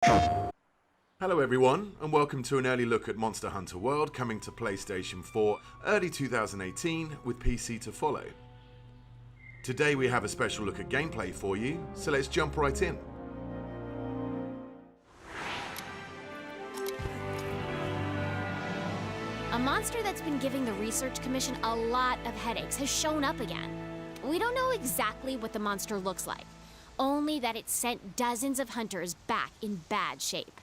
Hello everyone, and welcome to an early look at Monster Hunter World coming to PlayStation 4 early 2018 with PC to follow. Today we have a special look at gameplay for you, so let's jump right in. A monster that's been giving the Research Commission a lot of headaches has shown up again. We don't know exactly what the monster looks like, only that it sent dozens of hunters back in bad shape.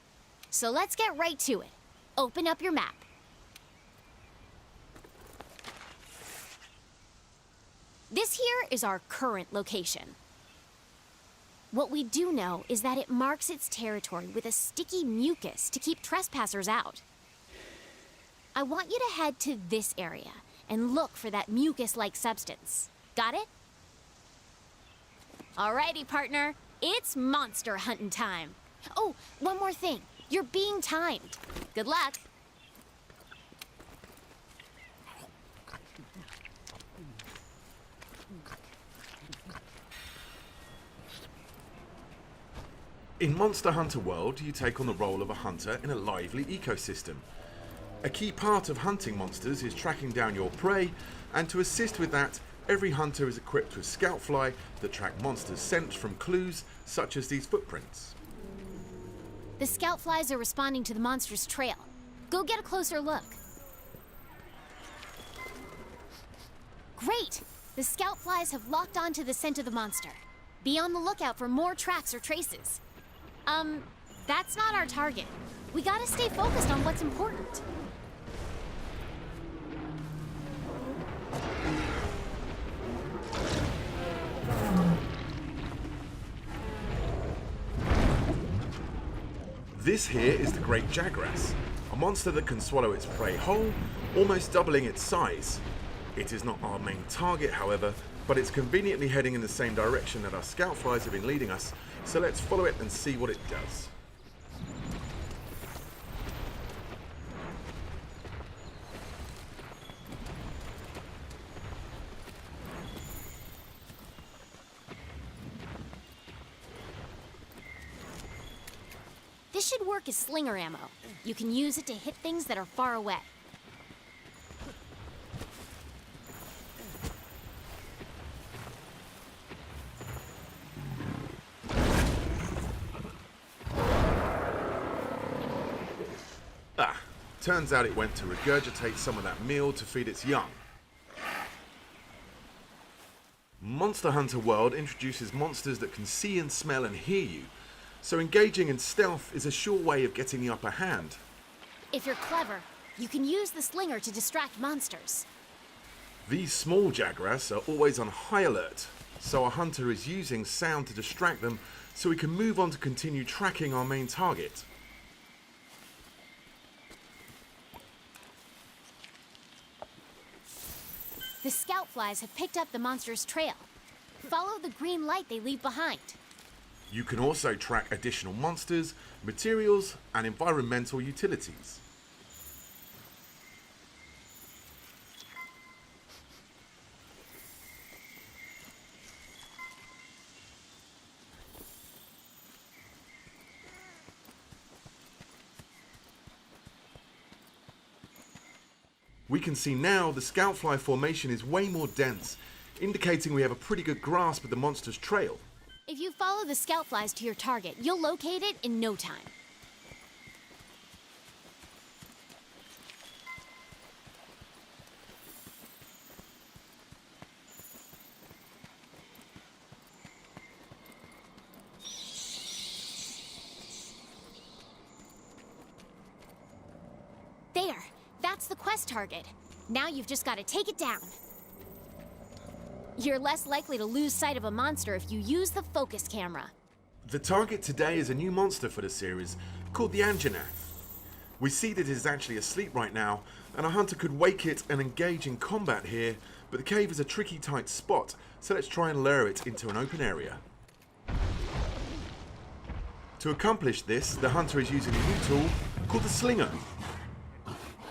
So let's get right to it. Open up your map. This here is our current location. What we do know is that it marks its territory with a sticky mucus to keep trespassers out. I want you to head to this area and look for that mucus-like substance. Got it? Alrighty, partner. It's monster hunting time. Oh, one more thing. You're being timed. Good luck. In Monster Hunter World, you take on the role of a hunter in a lively ecosystem. A key part of hunting monsters is tracking down your prey, and to assist with that, every hunter is equipped with Scoutfly that track monsters' scent from clues such as these footprints. The scout flies are responding to the monster's trail. Go get a closer look. Great! The scout flies have locked onto the scent of the monster. Be on the lookout for more tracks or traces. That's not our target. We gotta stay focused on what's important. This here is the Great Jagras, a monster that can swallow its prey whole, almost doubling its size. It is not our main target, however, but it's conveniently heading in the same direction that our scout flies have been leading us, so let's follow it and see what it does. This should work as slinger ammo. You can use it to hit things that are far away. Turns out it went to regurgitate some of that meal to feed its young. Monster Hunter World introduces monsters that can see and smell and hear you, so engaging in stealth is a sure way of getting the upper hand. If you're clever, you can use the slinger to distract monsters. These small Jagras are always on high alert, so our hunter is using sound to distract them so we can move on to continue tracking our main target. The scout flies have picked up the monster's trail. Follow the green light they leave behind. You can also track additional monsters, materials, and environmental utilities. We can see now the Scoutfly formation is way more dense, indicating we have a pretty good grasp of the monster's trail. If you follow the scout flies to your target, you'll locate it in no time. There! That's the quest target. Now you've just got to take it down. You're less likely to lose sight of a monster if you use the focus camera. The target today is a new monster for the series, called the Anjanath. We see that it is actually asleep right now, and a hunter could wake it and engage in combat here, but the cave is a tricky tight spot, so let's try and lure it into an open area. To accomplish this, the hunter is using a new tool called the Slinger.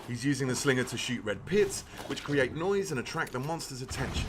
He's using the Slinger to shoot red pits, which create noise and attract the monster's attention.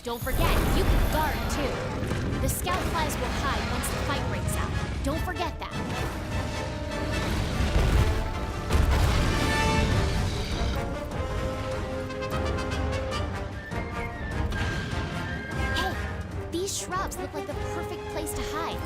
Don't forget, you can guard too. The scout flies will hide once the fight breaks out. Don't forget that. Hey, these shrubs look like the perfect place to hide.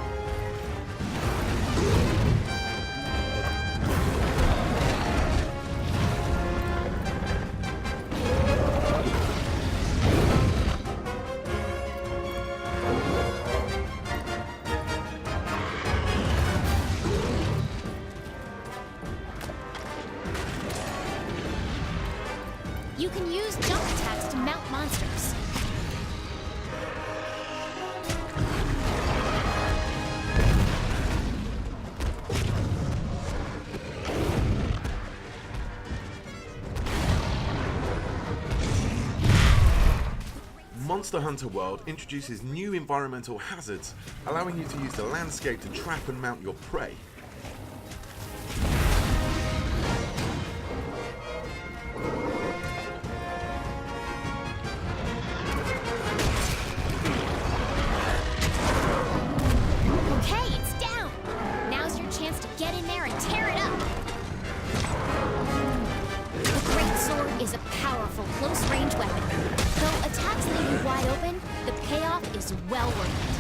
You can use jump attacks to mount monsters. Monster Hunter World introduces new environmental hazards, allowing you to use the landscape to trap and mount your prey. Okay, it's down! Now's your chance to get in there and tear it up! The Great Sword is a powerful, close-range weapon. Though attacks leave you wide open, the payoff is well worth it.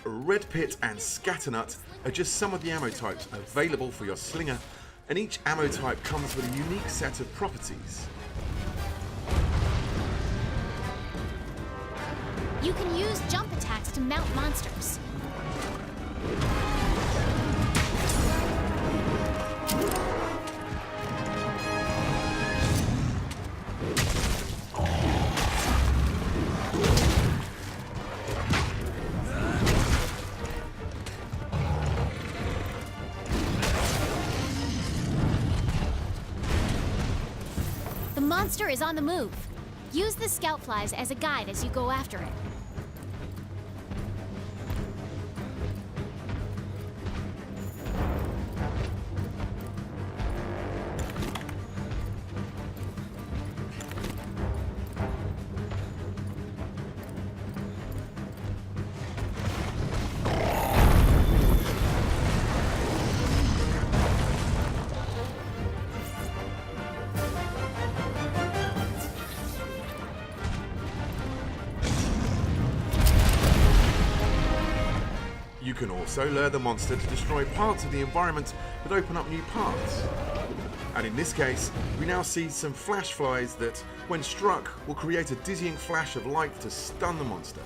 Red Pit and Scatternut are just some of the ammo types available for your slinger, and each ammo type comes with a unique set of properties. You can use jump attacks to mount monsters. The monster is on the move. Use the scout flies as a guide as you go after it. You can also lure the monster to destroy parts of the environment that open up new paths. And in this case, we now see some flash flies that, when struck, will create a dizzying flash of light to stun the monster.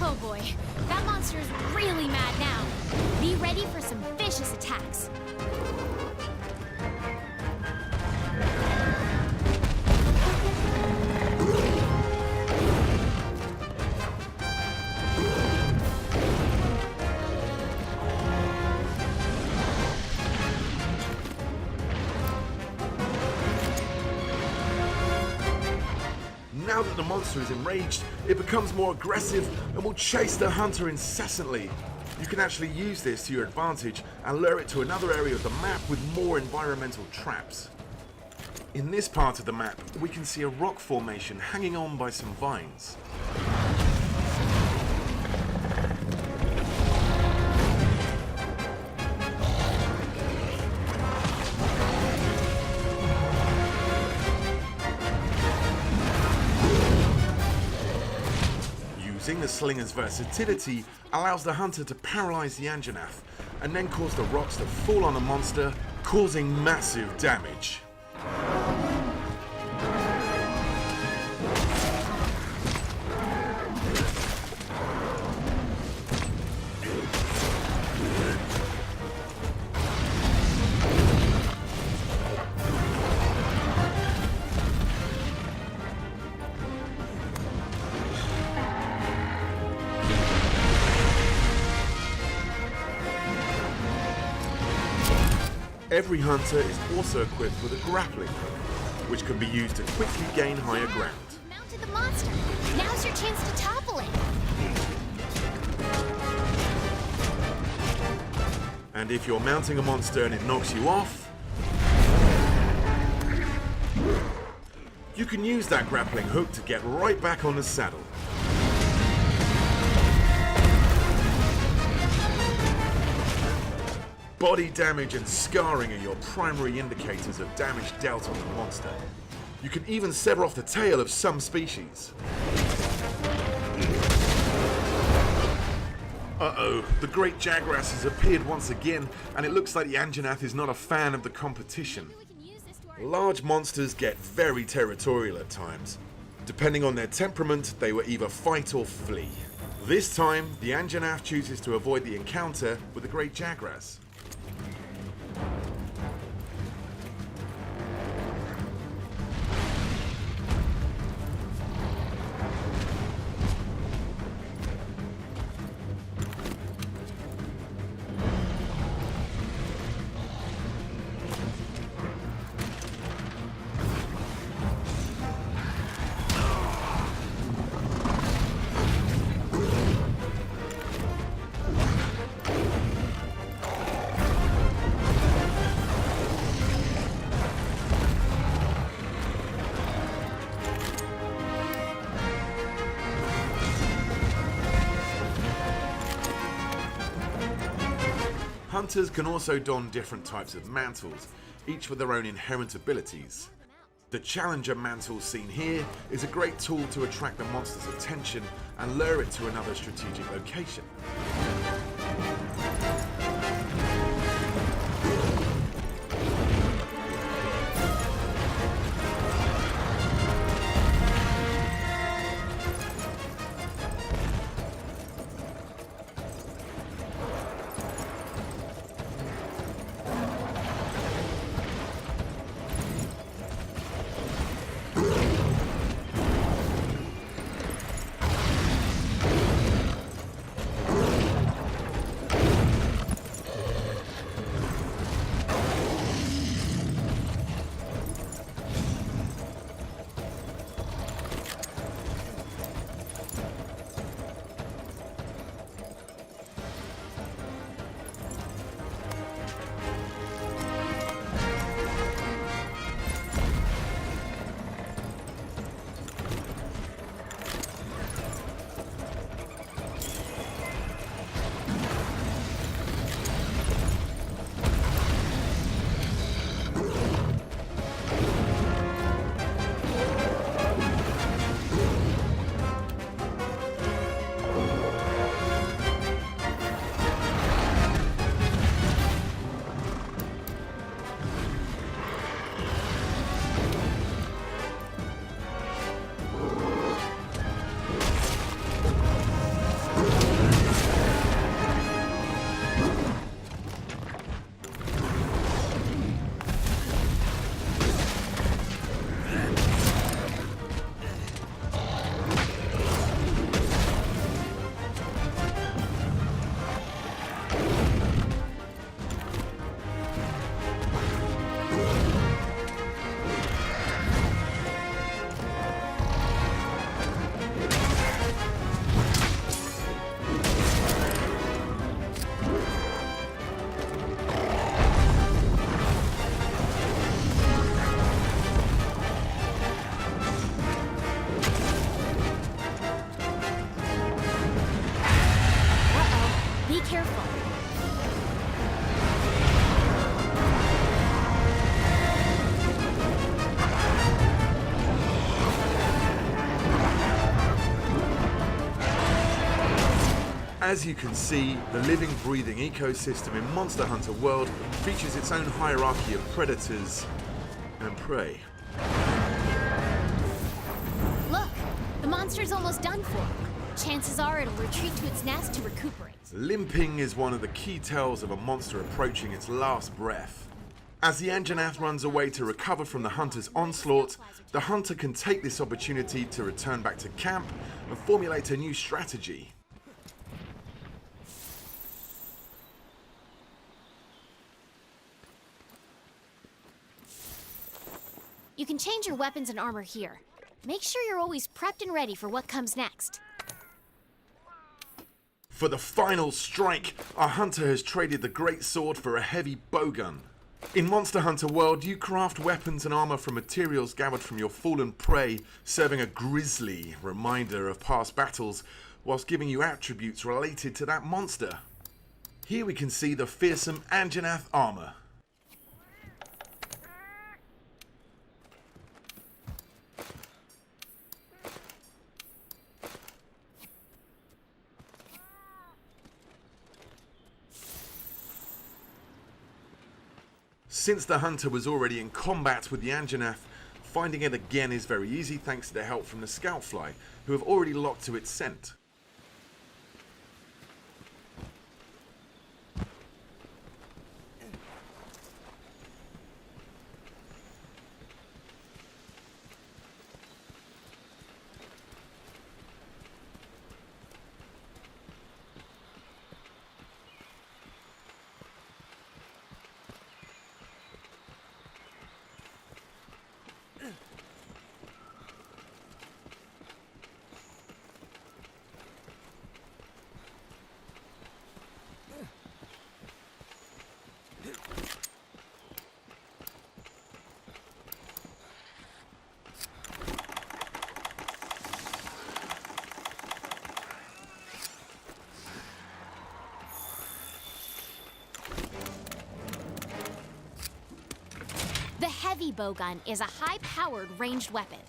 Oh boy, that monster's really mad now. Be ready for some vicious attacks. Now that the monster is enraged, it becomes more aggressive and will chase the hunter incessantly. You can actually use this to your advantage and lure it to another area of the map with more environmental traps. In this part of the map, we can see a rock formation hanging on by some vines. Using the slinger's versatility allows the hunter to paralyze the Anjanath and then cause the rocks to fall on the monster, causing massive damage. Every hunter is also equipped with a grappling hook, which can be used to quickly gain higher ground. Mounted the monster. Now's your chance to topple it. And if you're mounting a monster and it knocks you off, you can use that grappling hook to get right back on the saddle. Body damage and scarring are your primary indicators of damage dealt on the monster. You can even sever off the tail of some species. Uh-oh, the great Jagras has appeared once again, and it looks like the Anjanath is not a fan of the competition. Large monsters get very territorial at times. Depending on their temperament, they will either fight or flee. This time, the Anjanath chooses to avoid the encounter with the great Jagras. Hunters can also don different types of mantles, each with their own inherent abilities. The Challenger mantle seen here is a great tool to attract the monster's attention and lure it to another strategic location. As you can see, the living, breathing ecosystem in Monster Hunter World features its own hierarchy of predators and prey. Look, the monster's almost done for. Chances are it'll retreat to its nest to recuperate. Limping is one of the key tells of a monster approaching its last breath. As the Anjanath runs away to recover from the hunter's onslaught, the hunter can take this opportunity to return back to camp and formulate a new strategy. You can change your weapons and armor here. Make sure you're always prepped and ready for what comes next. For the final strike, our hunter has traded the great sword for a heavy bowgun. In Monster Hunter World, you craft weapons and armor from materials gathered from your fallen prey, serving a grisly reminder of past battles, whilst giving you attributes related to that monster. Here we can see the fearsome Anjanath armor. Since the hunter was already in combat with the Anjanath, finding it again is very easy thanks to the help from the Scoutfly, who have already locked to its scent. The heavy bowgun is a high-powered ranged weapon.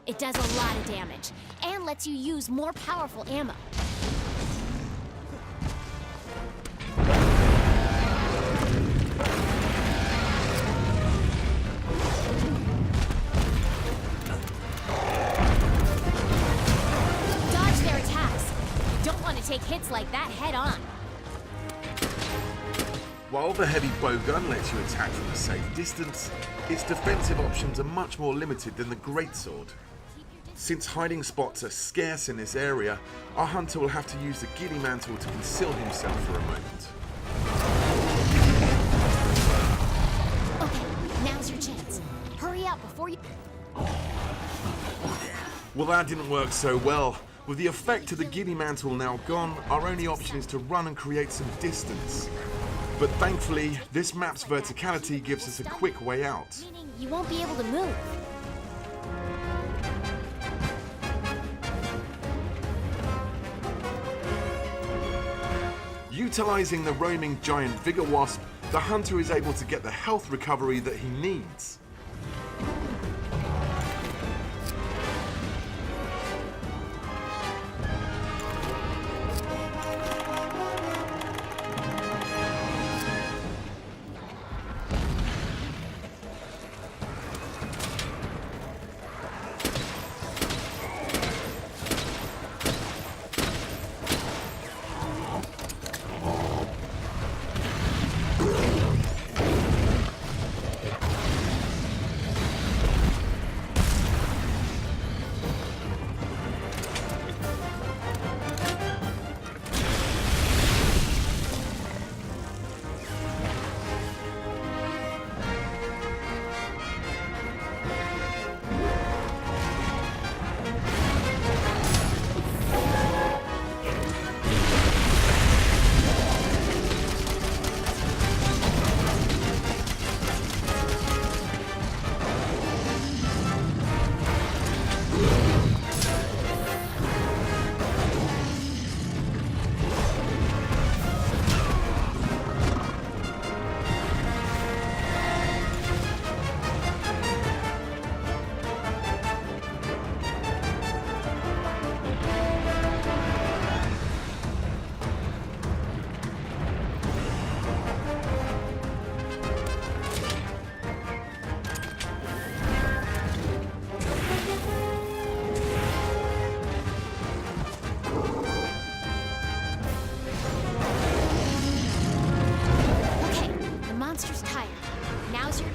It does a lot of damage and lets you use more powerful ammo. Dodge their attacks. You don't want to take hits like that head-on. While the heavy bowgun lets you attack from a safe distance, its defensive options are much more limited than the greatsword. Since hiding spots are scarce in this area, our hunter will have to use the ghillie mantle to conceal himself for a moment. Okay, now's your chance. Hurry up before you... Well, that didn't work so well. With the effect of the ghillie mantle now gone, our only option is to run and create some distance. But thankfully, this map's verticality gives us a quick way out. Meaning you won't be able to move. Utilizing the roaming giant Vigor Wasp, the hunter is able to get the health recovery that he needs.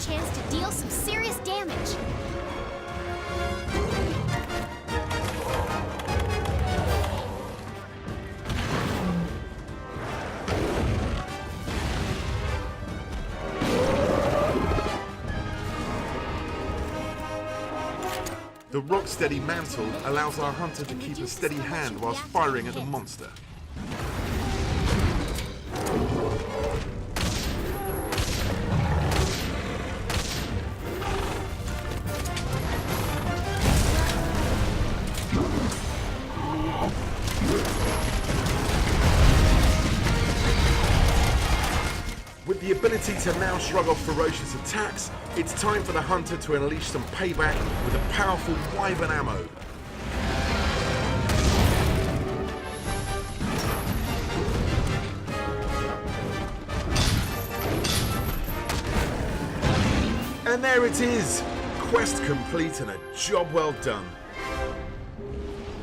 chance to deal some serious damage. The rock-steady mantle allows our hunter to keep a steady hand whilst firing at the monster. With the ability to now shrug off ferocious attacks, it's time for the hunter to unleash some payback with a powerful wyvern ammo. And there it is! Quest complete and a job well done.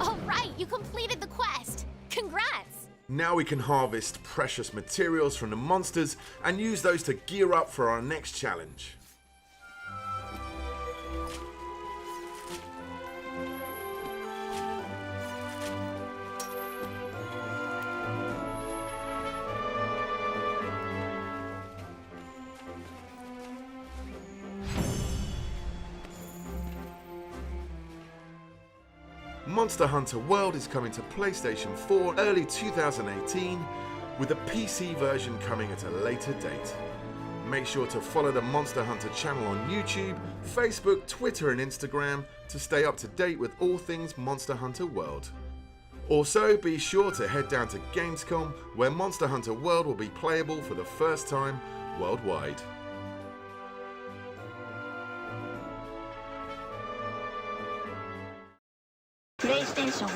All right, you completed the quest. Congrats! Now we can harvest precious materials from the monsters and use those to gear up for our next challenge. Monster Hunter World is coming to PlayStation 4 early 2018, with a PC version coming at a later date. Make sure to follow the Monster Hunter channel on YouTube, Facebook, Twitter and Instagram to stay up to date with all things Monster Hunter World. Also, be sure to head down to Gamescom, where Monster Hunter World will be playable for the first time worldwide. PlayStation